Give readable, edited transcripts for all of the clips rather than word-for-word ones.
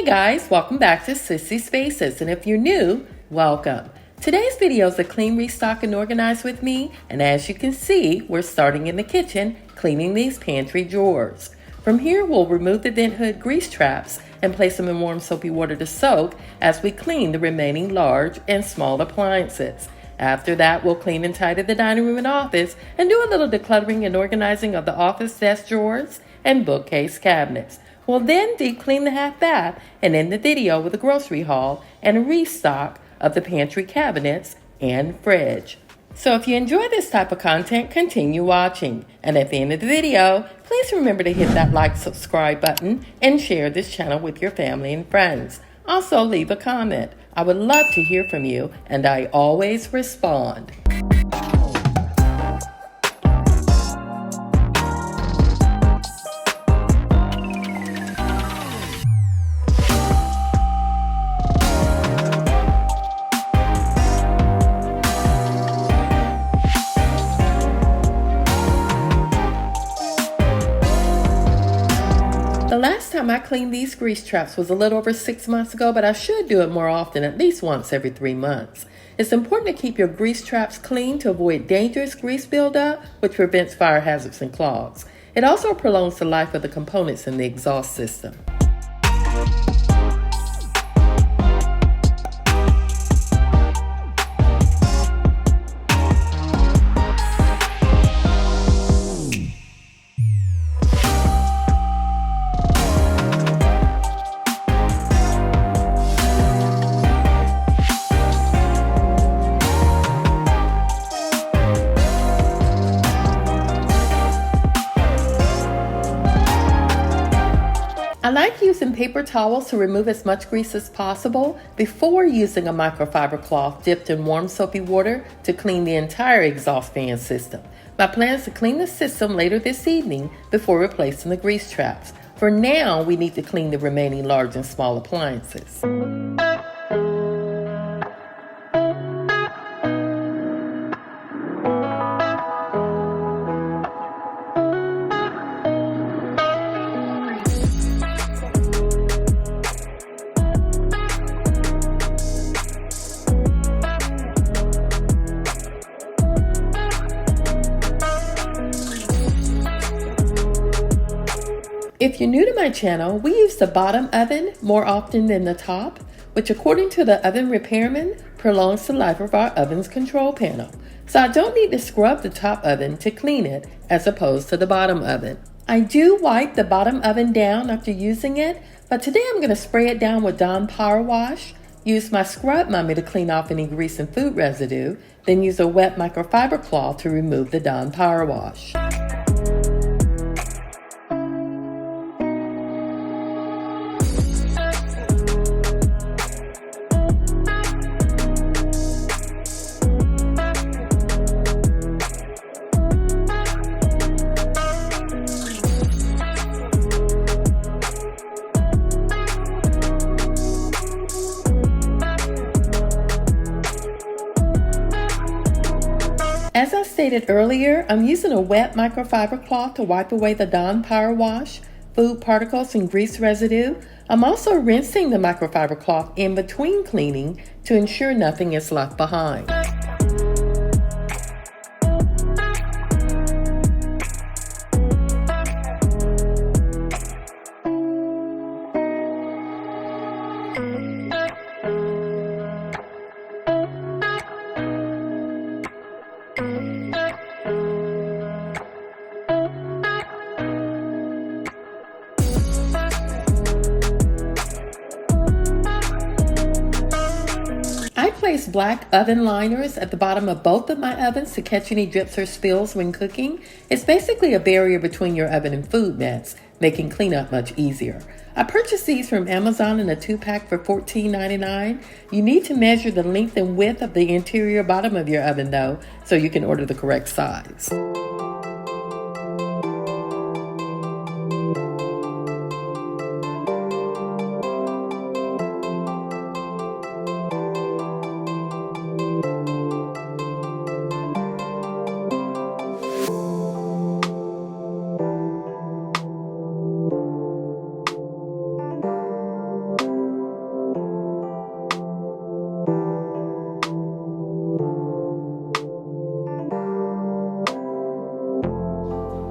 guys, welcome back to Sissy Spaces, and if you're new, welcome. Today's video is a clean, restock, and organize with me, and as you can see, we're starting in the kitchen, cleaning these pantry drawers. From here, we'll remove the vent hood grease traps and place them in warm soapy water to soak as we clean the remaining large and small appliances. After that, we'll clean and tidy the dining room and office and do a little decluttering and organizing of the office desk drawers and bookcase cabinets. We'll then deep clean the half bath and end the video with a grocery haul and a restock of the pantry cabinets and fridge. So if you enjoy this type of content, continue watching. And at the end of the video, please remember to hit that like, subscribe button and share this channel with your family and friends. Also leave a comment. I would love to hear from you, and I always respond. The last time I cleaned these grease traps was a little over 6 months ago, but I should do it more often, at least once every 3 months. It's important to keep your grease traps clean to avoid dangerous grease buildup, which prevents fire hazards and clogs. It also prolongs the life of the components in the exhaust system. I like using paper towels to remove as much grease as possible before using a microfiber cloth dipped in warm soapy water to clean the entire exhaust fan system. My plan is to clean the system later this evening before replacing the grease traps. For now, we need to clean the remaining large and small appliances. If you're new to my channel, we use the bottom oven more often than the top, which according to the oven repairman, prolongs the life of our oven's control panel. So I don't need to scrub the top oven to clean it as opposed to the bottom oven. I do wipe the bottom oven down after using it, but today I'm going to spray it down with Dawn Power Wash, use my scrub mummy to clean off any grease and food residue, then use a wet microfiber cloth to remove the Dawn Power Wash. As I stated earlier, I'm using a wet microfiber cloth to wipe away the Dawn Power Wash, food particles, and grease residue. I'm also rinsing the microfiber cloth in between cleaning to ensure nothing is left behind. I place black oven liners at the bottom of both of my ovens to catch any drips or spills when cooking. It's basically a barrier between your oven and food mats, making cleanup much easier. I purchased these from Amazon in a 2-pack for $14.99. You need to measure the length and width of the interior bottom of your oven though, so you can order the correct size.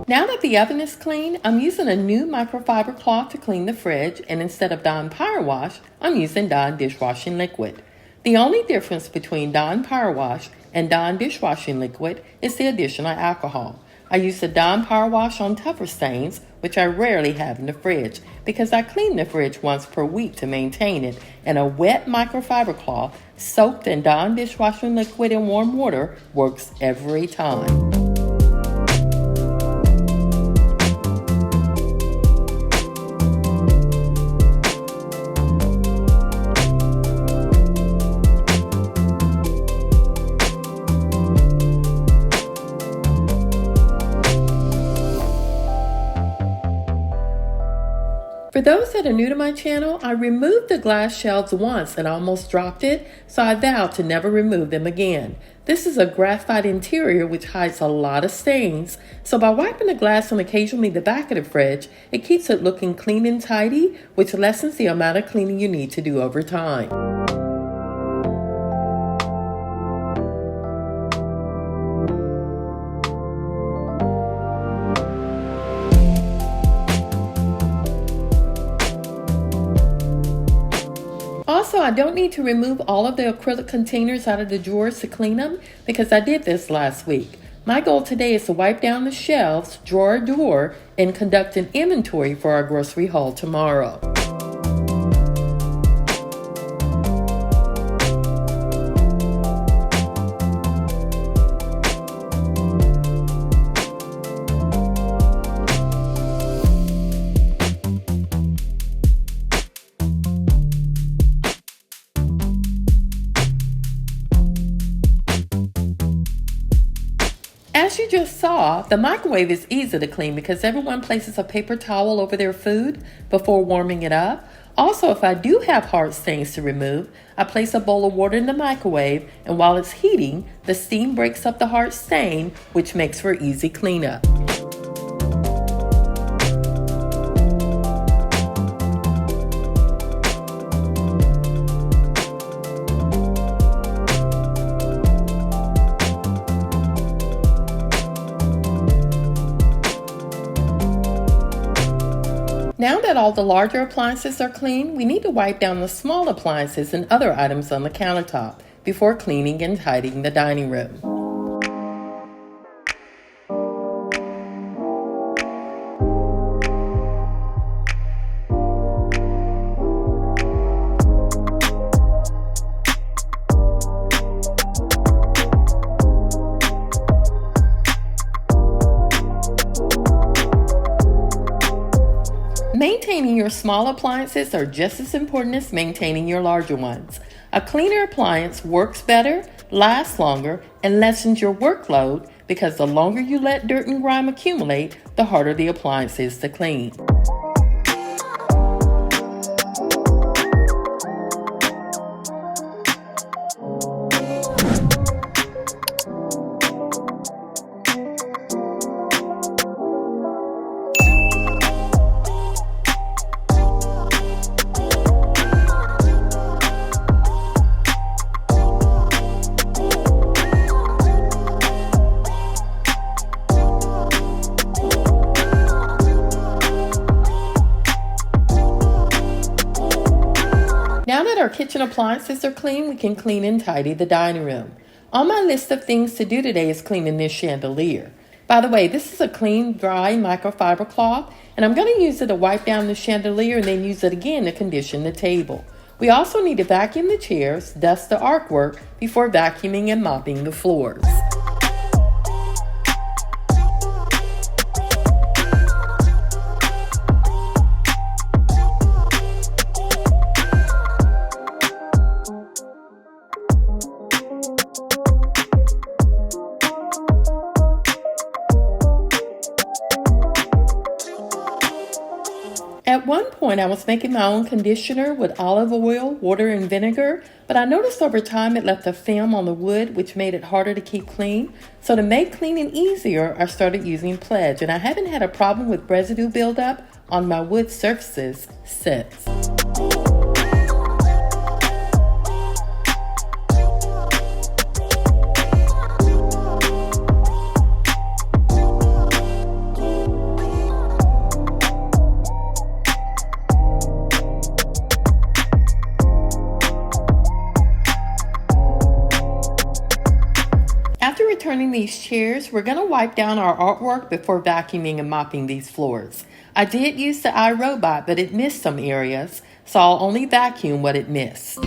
Now that the oven is clean, I'm using a new microfiber cloth to clean the fridge, and instead of Dawn Power Wash, I'm using Dawn dishwashing liquid. The only difference between Dawn Power Wash and Dawn dishwashing liquid is the additional alcohol. I use the Dawn Power Wash on tougher stains, which I rarely have in the fridge, because I clean the fridge once per week to maintain it, and a wet microfiber cloth soaked in Dawn dishwashing liquid and warm water works every time. For those that are new to my channel, I removed the glass shelves once and almost dropped it, so I vowed to never remove them again. This is a graphite interior which hides a lot of stains, so by wiping the glass on occasionally the back of the fridge, it keeps it looking clean and tidy, which lessens the amount of cleaning you need to do over time. Also, I don't need to remove all of the acrylic containers out of the drawers to clean them because I did this last week. My goal today is to wipe down the shelves, drawer to drawer, and conduct an inventory for our grocery haul tomorrow. As you just saw, the microwave is easy to clean because everyone places a paper towel over their food before warming it up. Also, if I do have hard stains to remove, I place a bowl of water in the microwave, and while it's heating, the steam breaks up the hard stain, which makes for easy cleanup. Now that all the larger appliances are clean, we need to wipe down the small appliances and other items on the countertop before cleaning and tidying the dining room. Maintaining your small appliances are just as important as maintaining your larger ones. A cleaner appliance works better, lasts longer, and lessens your workload because the longer you let dirt and grime accumulate, the harder the appliance is to clean. Now that our kitchen appliances are clean, we can clean and tidy the dining room. On my list of things to do today is cleaning this chandelier. By the way, this is a clean, dry microfiber cloth, and I'm going to use it to wipe down the chandelier and then use it again to condition the table. We also need to vacuum the chairs, dust the artwork before vacuuming and mopping the floors. At one point, I was making my own conditioner with olive oil, water, and vinegar, but I noticed over time it left a film on the wood, which made it harder to keep clean. So to make cleaning easier, I started using Pledge, and I haven't had a problem with residue buildup on my wood surfaces since. overturning these chairs, we're going to wipe down our artwork before vacuuming and mopping these floors. I did use the iRobot, but it missed some areas, so I'll only vacuum what it missed.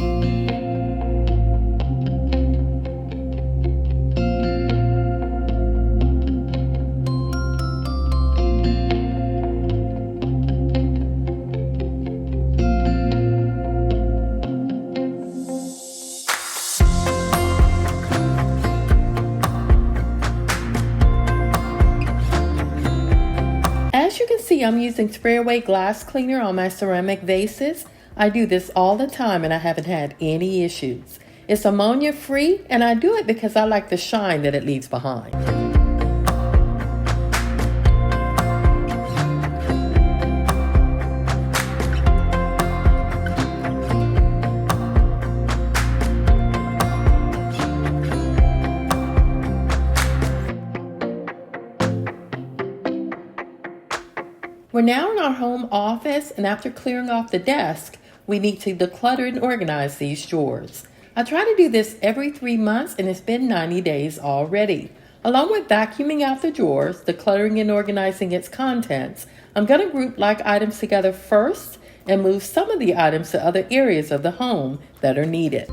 As you can see, I'm using spray away glass cleaner on my ceramic vases. I do this all the time and I haven't had any issues. It's ammonia free and I do it because I like the shine that it leaves behind. We're now in our home office, and after clearing off the desk, we need to declutter and organize these drawers. I try to do this every 3 months, and it's been 90 days already. Along with vacuuming out the drawers, decluttering and organizing its contents, I'm going to group like items together first and move some of the items to other areas of the home that are needed.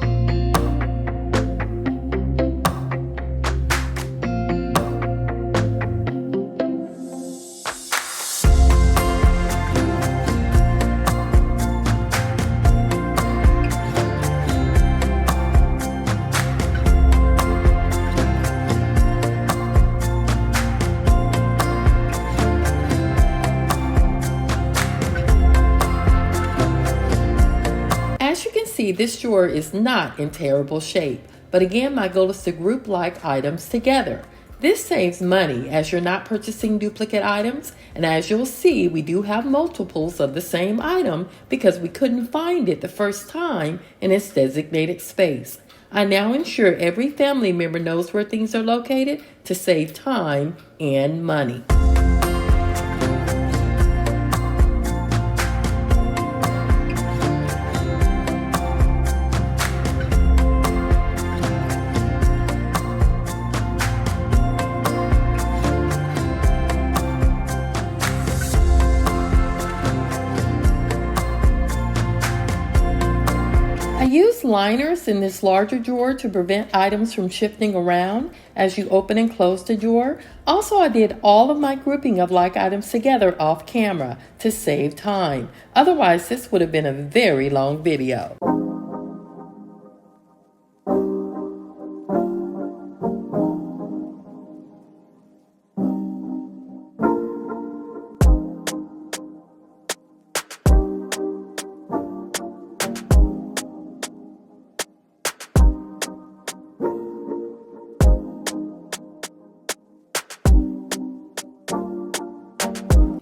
As you can see, this drawer is not in terrible shape, but again, my goal is to group like items together. This saves money as you're not purchasing duplicate items, and as you'll see, we do have multiples of the same item because we couldn't find it the first time in its designated space. I now ensure every family member knows where things are located to save time and money. I use liners in this larger drawer to prevent items from shifting around as you open and close the drawer. Also, I did all of my grouping of like items together off camera to save time. Otherwise, this would have been a very long video.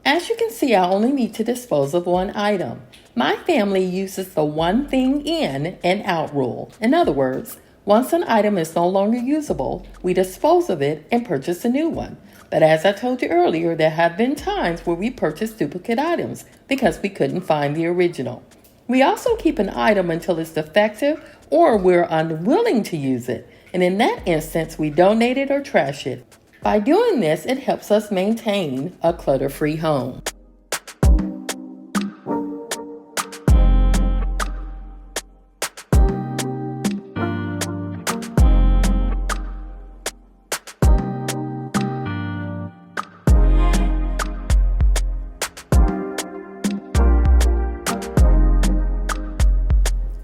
As you can see, I only need to dispose of one item. My family uses the one thing in and out rule. In other words, once an item is no longer usable, we dispose of it and purchase a new one. But as I told you earlier, there have been times where we purchased duplicate items because we couldn't find the original. We also keep an item until it's defective or we're unwilling to use it. And in that instance, we donate it or trash it. By doing this, it helps us maintain a clutter-free home.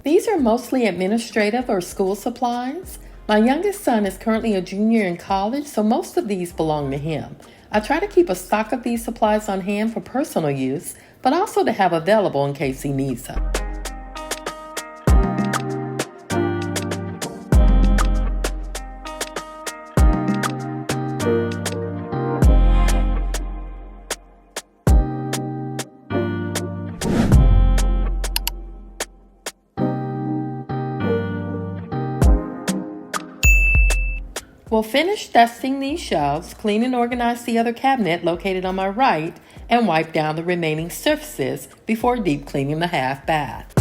These are mostly administrative or school supplies. My youngest son is currently a junior in college, so most of these belong to him. I try to keep a stock of these supplies on hand for personal use, but also to have available in case he needs them. We'll finish dusting these shelves, clean and organize the other cabinet located on my right, and wipe down the remaining surfaces before deep cleaning the half bath.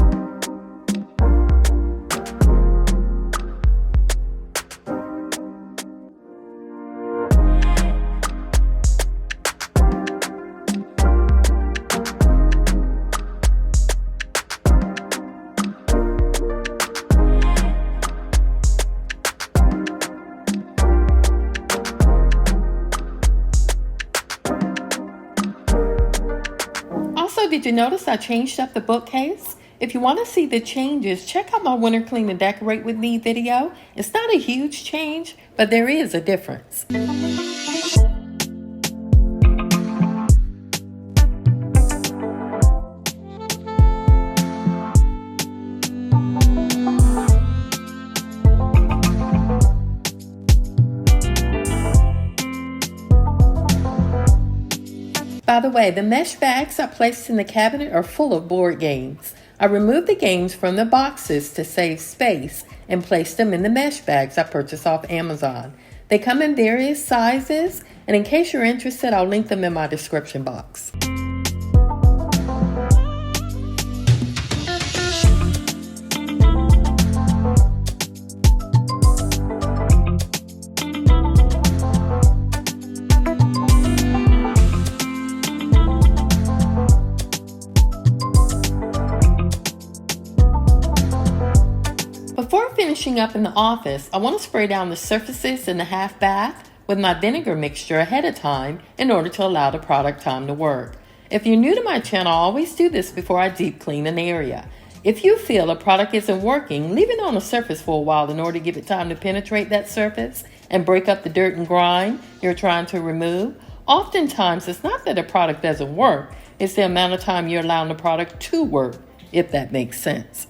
Also, did you notice I changed up the bookcase? If you want to see the changes, check out my Winter Clean and Decorate with Me video. It's not a huge change, but there is a difference. By the way, the mesh bags I placed in the cabinet are full of board games. I removed the games from the boxes to save space and placed them in the mesh bags I purchased off Amazon. They come in various sizes, and in case you're interested, I'll link them in my description box. Before finishing up in the office, I want to spray down the surfaces in the half bath with my vinegar mixture ahead of time in order to allow the product time to work. If you're new to my channel, I always do this before I deep clean an area. If you feel a product isn't working, leave it on the surface for a while in order to give it time to penetrate that surface and break up the dirt and grime you're trying to remove. Oftentimes, it's not that a product doesn't work, it's the amount of time you're allowing the product to work, if that makes sense.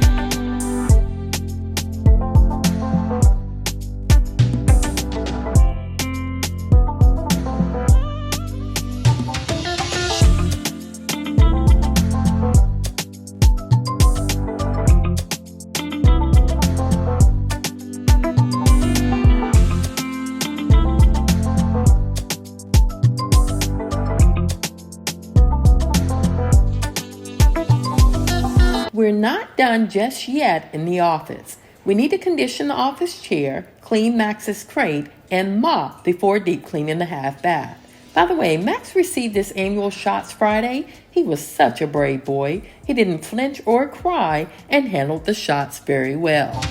We're not done just yet in the office. We need to condition the office chair, clean Max's crate, and mop before deep cleaning the half bath. By the way, Max received his annual shots Friday. He was such a brave boy. He didn't flinch or cry and handled the shots very well.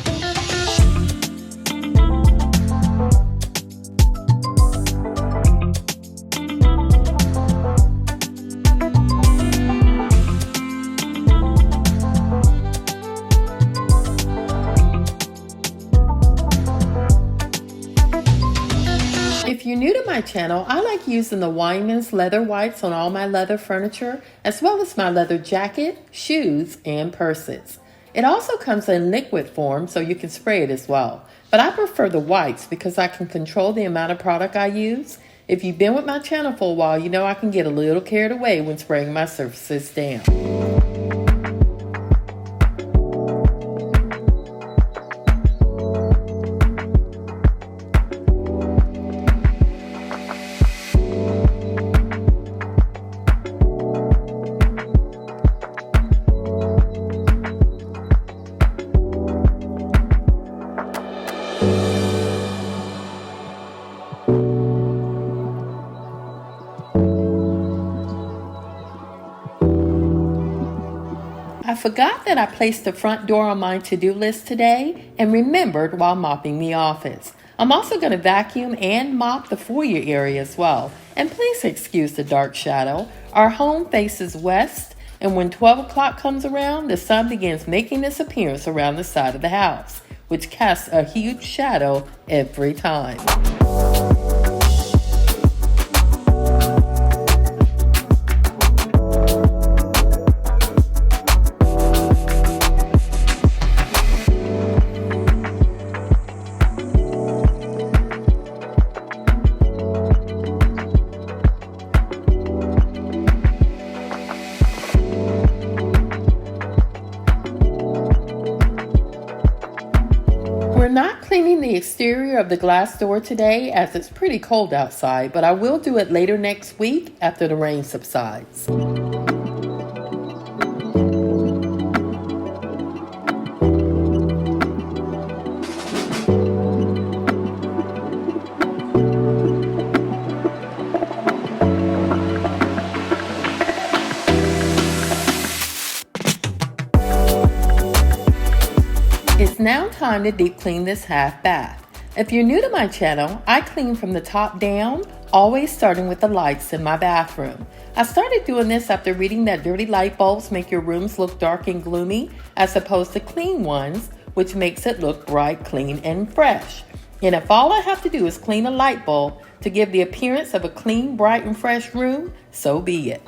If you're new to my channel, I like using the Wyman's leather wipes on all my leather furniture, as well as my leather jacket, shoes, and purses. It also comes in liquid form, so you can spray it as well. But I prefer the wipes because I can control the amount of product I use. If you've been with my channel for a while, you know I can get a little carried away when spraying my surfaces down. I forgot that I placed the front door on my to-do list today and remembered while mopping the office. I'm also going to vacuum and mop the foyer area as well. And please excuse the dark shadow. Our home faces west, and when 12 o'clock comes around, the sun begins making its appearance around the side of the house, which casts a huge shadow every time. We're not cleaning the exterior of the glass door today as it's pretty cold outside, but I will do it later next week after the rain subsides. It's now time to deep clean this half bath. If you're new to my channel, I clean from the top down always starting with the lights in my bathroom. I started doing this after reading that dirty light bulbs make your rooms look dark and gloomy as opposed to clean ones, which makes it look bright, clean, and fresh. And if all I have to do is clean a light bulb to give the appearance of a clean, bright, and fresh room, so be it.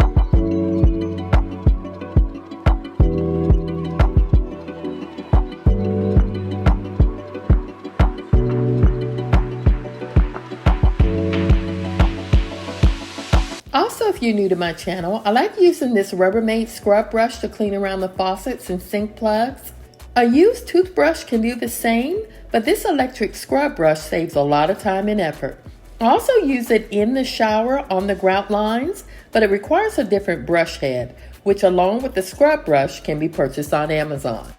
Also, if you're new to my channel, I like using this Rubbermaid scrub brush to clean around the faucets and sink plugs. A used toothbrush can do the same, but this electric scrub brush saves a lot of time and effort. I also use it in the shower on the grout lines, but it requires a different brush head, which along with the scrub brush can be purchased on Amazon.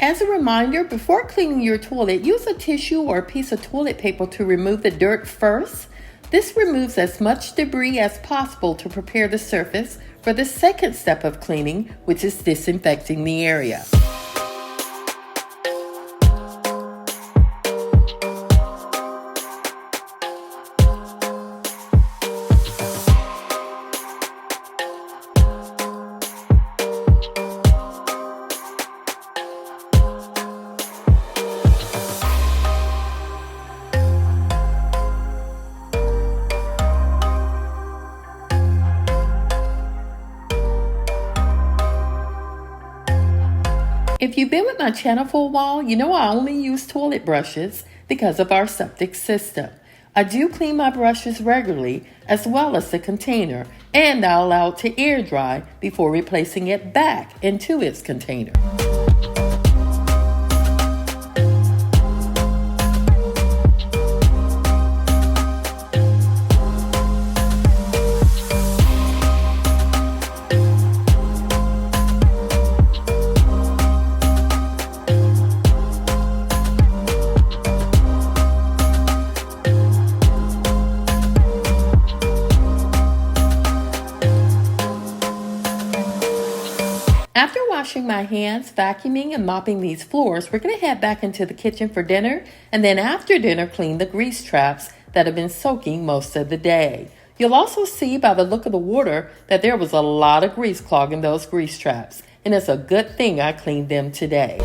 As a reminder, before cleaning your toilet, use a tissue or a piece of toilet paper to remove the dirt first. This removes as much debris as possible to prepare the surface for the second step of cleaning, which is disinfecting the area. If you've been with my channel for a while, you know I only use toilet brushes because of our septic system. I do clean my brushes regularly as well as the container, and I allow it to air dry before replacing it back into its container. After washing my hands, vacuuming, and mopping these floors, we're going to head back into the kitchen for dinner, and then after dinner, clean the grease traps that have been soaking most of the day. You'll also see by the look of the water that there was a lot of grease clogging those grease traps, and it's a good thing I cleaned them today.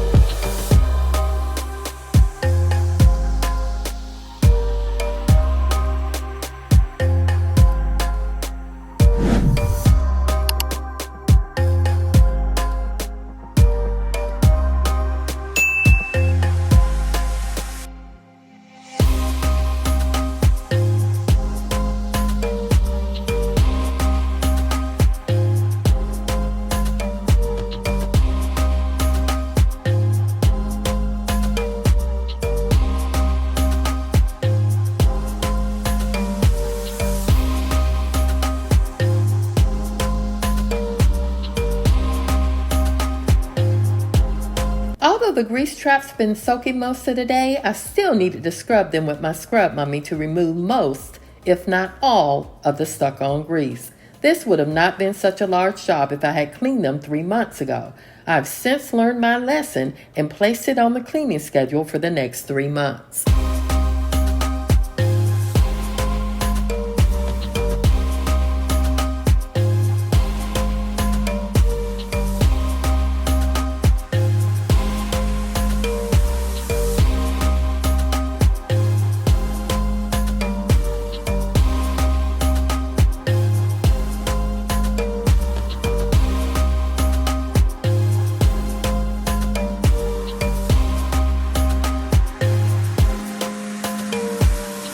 Although the grease traps been soaking most of the day, I still needed to scrub them with my scrub mummy to remove most, if not all, of the stuck-on grease. This would have not been such a large job if I had cleaned them 3 months ago. I've since learned my lesson and placed it on the cleaning schedule for the next 3 months.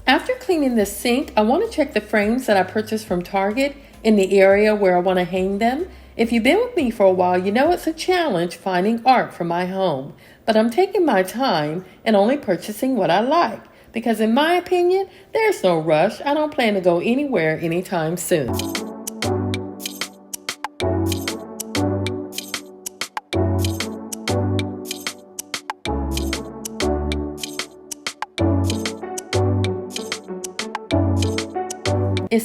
After cleaning the sink, I want to check the frames that I purchased from Target in the area where I want to hang them. If you've been with me for a while, you know it's a challenge finding art for my home, but I'm taking my time and only purchasing what I like, because in my opinion, there's no rush. I don't plan to go anywhere anytime soon.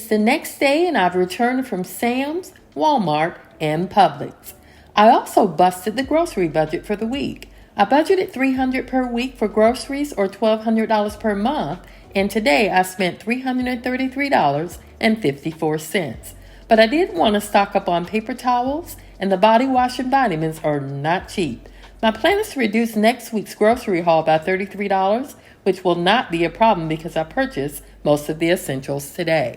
the next day and I've returned from Sam's, Walmart, and Publix. I also busted the grocery budget for the week. I budgeted $300 per week for groceries or $1,200 per month, and today I spent $333.54. But I did want to stock up on paper towels, and the body wash and vitamins are not cheap. My plan is to reduce next week's grocery haul by $33, which will not be a problem because I purchased most of the essentials today.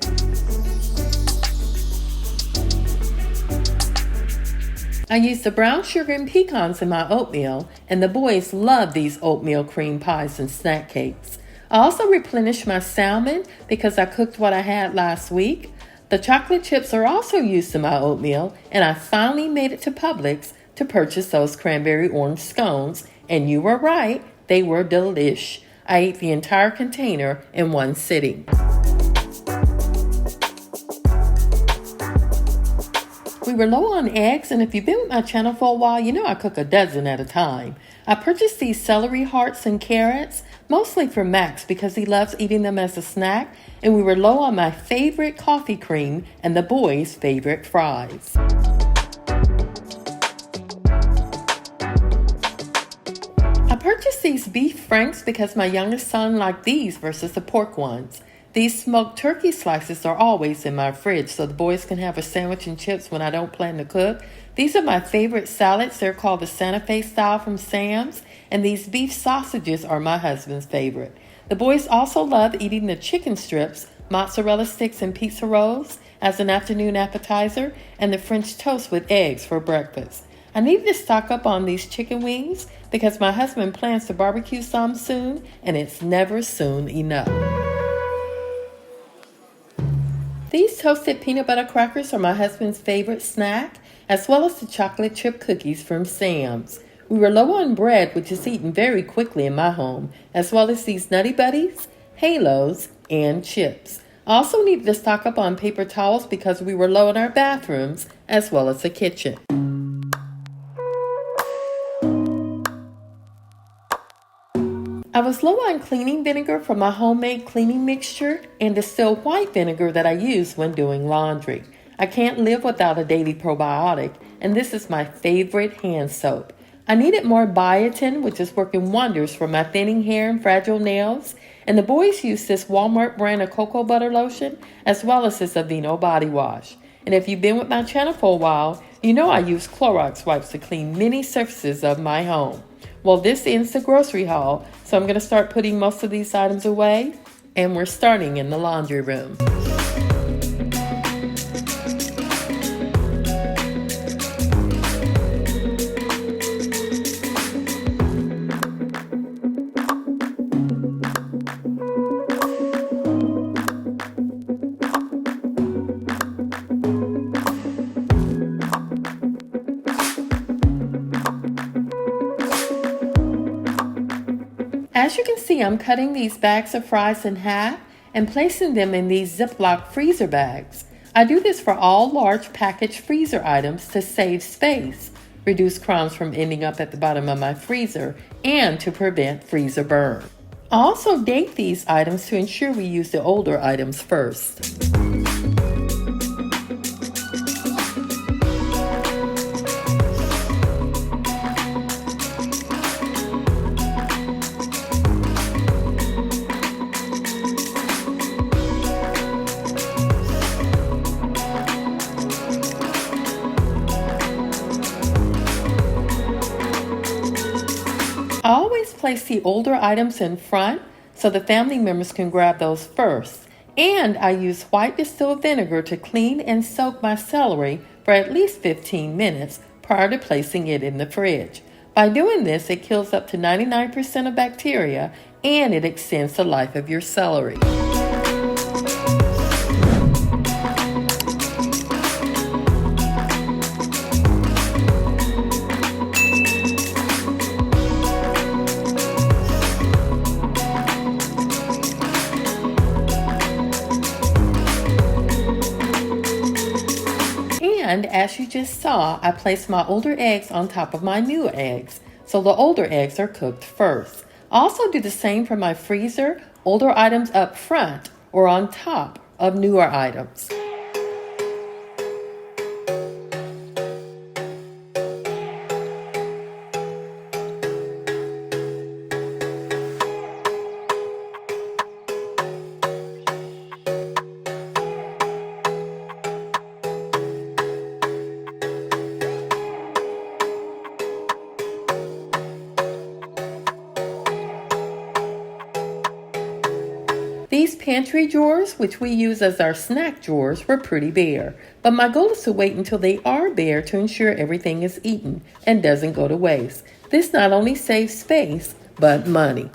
I used the brown sugar and pecans in my oatmeal, and the boys love these oatmeal cream pies and snack cakes. I also replenished my salmon because I cooked what I had last week. The chocolate chips are also used in my oatmeal, and I finally made it to Publix to purchase those cranberry orange scones, and you were right, they were delish. I ate the entire container in one sitting. We were low on eggs, and if you've been with my channel for a while, you know I cook a dozen at a time. I purchased these celery hearts and carrots, mostly for Max because he loves eating them as a snack, and we were low on my favorite coffee cream and the boys' favorite fries. I purchased these beef franks because my youngest son liked these versus the pork ones. These smoked turkey slices are always in my fridge so the boys can have a sandwich and chips when I don't plan to cook. These are my favorite salads. They're called the Santa Fe style from Sam's, and these beef sausages are my husband's favorite. The boys also love eating the chicken strips, mozzarella sticks, and pizza rolls as an afternoon appetizer, and the French toast with eggs for breakfast. I need to stock up on these chicken wings because my husband plans to barbecue some soon, and it's never soon enough. These toasted peanut butter crackers are my husband's favorite snack, as well as the chocolate chip cookies from Sam's. We were low on bread, which is eaten very quickly in my home, as well as these Nutty Buddies, Halos, and chips. I also needed to stock up on paper towels because we were low in our bathrooms, as well as the kitchen. I was low on cleaning vinegar for my homemade cleaning mixture and distilled white vinegar that I use when doing laundry. I can't live without a daily probiotic, and this is my favorite hand soap. I needed more biotin, which is working wonders for my thinning hair and fragile nails, and the boys use this Walmart brand of cocoa butter lotion as well as this Aveeno body wash. And if you've been with my channel for a while, you know I use Clorox wipes to clean many surfaces of my home. Well, this ends the grocery haul, so I'm going to start putting most of these items away, and we're starting in the laundry room. As you can see, I'm cutting these bags of fries in half and placing them in these Ziploc freezer bags. I do this for all large packaged freezer items to save space, reduce crumbs from ending up at the bottom of my freezer, and to prevent freezer burn. I also date these items to ensure we use the older items first. I always place the older items in front so the family members can grab those first. And I use white distilled vinegar to clean and soak my celery for at least 15 minutes prior to placing it in the fridge. By doing this, it kills up to 99% of bacteria and it extends the life of your celery. And as you just saw, I placed my older eggs on top of my newer eggs, so the older eggs are cooked first. I also do the same for my freezer, older items up front or on top of newer items. These pantry drawers, which we use as our snack drawers, were pretty bare, but my goal is to wait until they are bare to ensure everything is eaten and doesn't go to waste. This not only saves space, but money.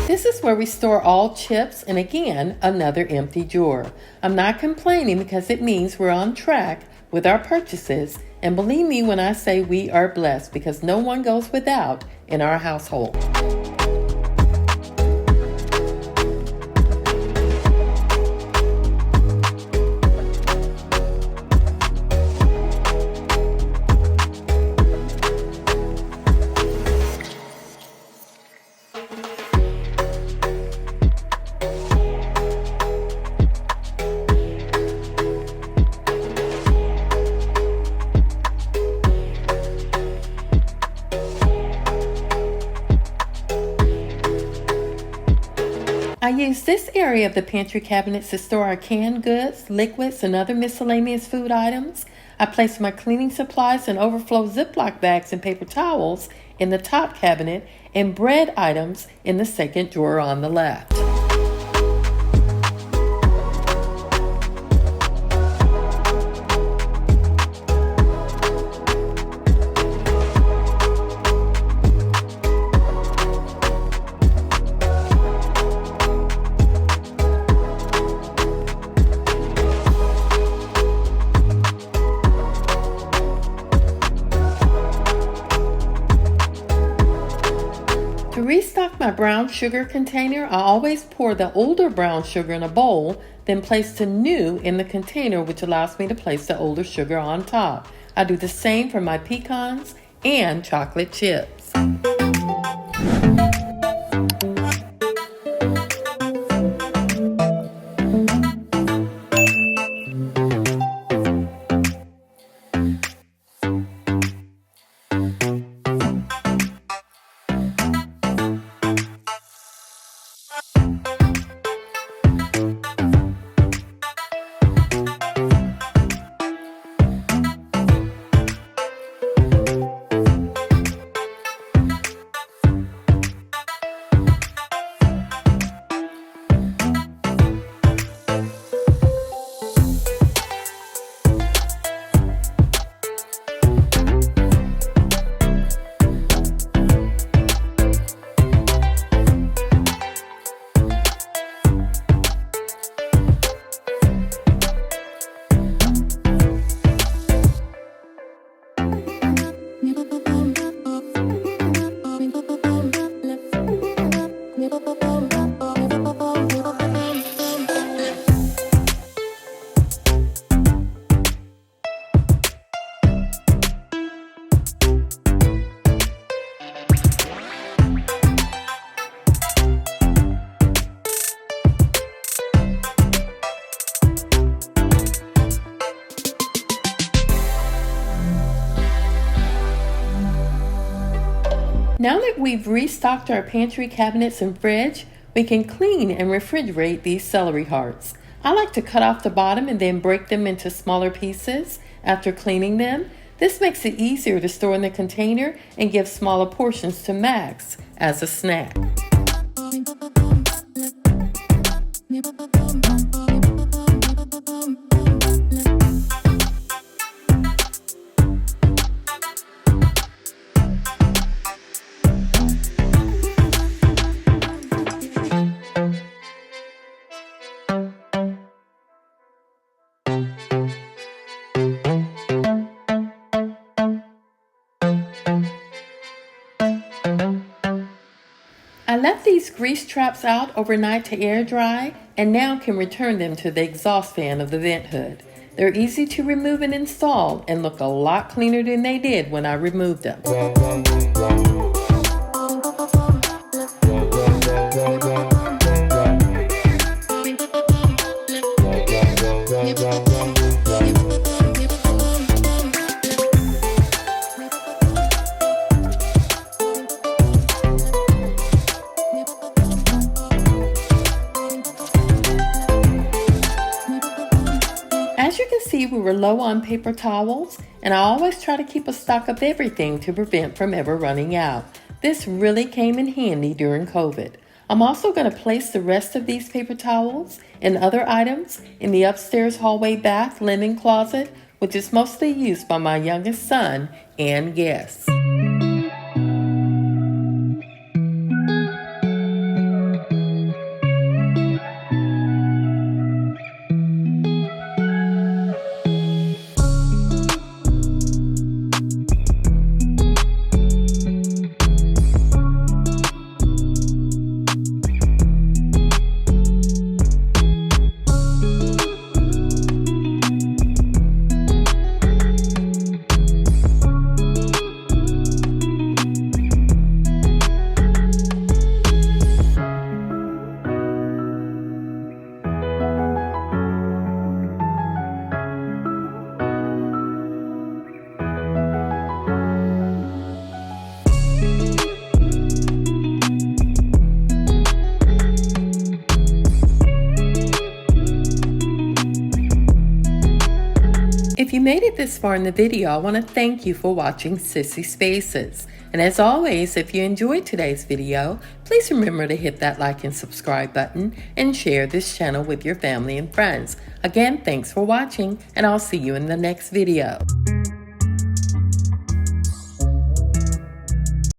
This is where we store all chips, and again, another empty drawer. I'm not complaining because it means we're on track with our purchases, and believe me when I say we are blessed because no one goes without in our household. I use this area of the pantry cabinets to store our canned goods, liquids, and other miscellaneous food items. I place my cleaning supplies and overflow Ziploc bags and paper towels in the top cabinet and bread items in the second drawer on the left. To restock my brown sugar container, I always pour the older brown sugar in a bowl, then place the new in the container, which allows me to place the older sugar on top. I do the same for my pecans and chocolate chips. Now that we've restocked our pantry cabinets and fridge, we can clean and refrigerate these celery hearts. I like to cut off the bottom and then break them into smaller pieces after cleaning them. This makes it easier to store in the container and give smaller portions to Max as a snack. I left these grease traps out overnight to air dry and now can return them to the exhaust fan of the vent hood. They're easy to remove and install and look a lot cleaner than they did when I removed them. As you can see, we were low on paper towels, and I always try to keep a stock of everything to prevent from ever running out. This really came in handy during COVID. I'm also going to place the rest of these paper towels and other items in the upstairs hallway bath linen closet, which is mostly used by my youngest son and guests. If you made it this far in the video, I want to thank you for watching Sissy Spaces. And as always, if you enjoyed today's video, please remember to hit that like and subscribe button and share this channel with your family and friends. Again, thanks for watching, and I'll see you in the next video.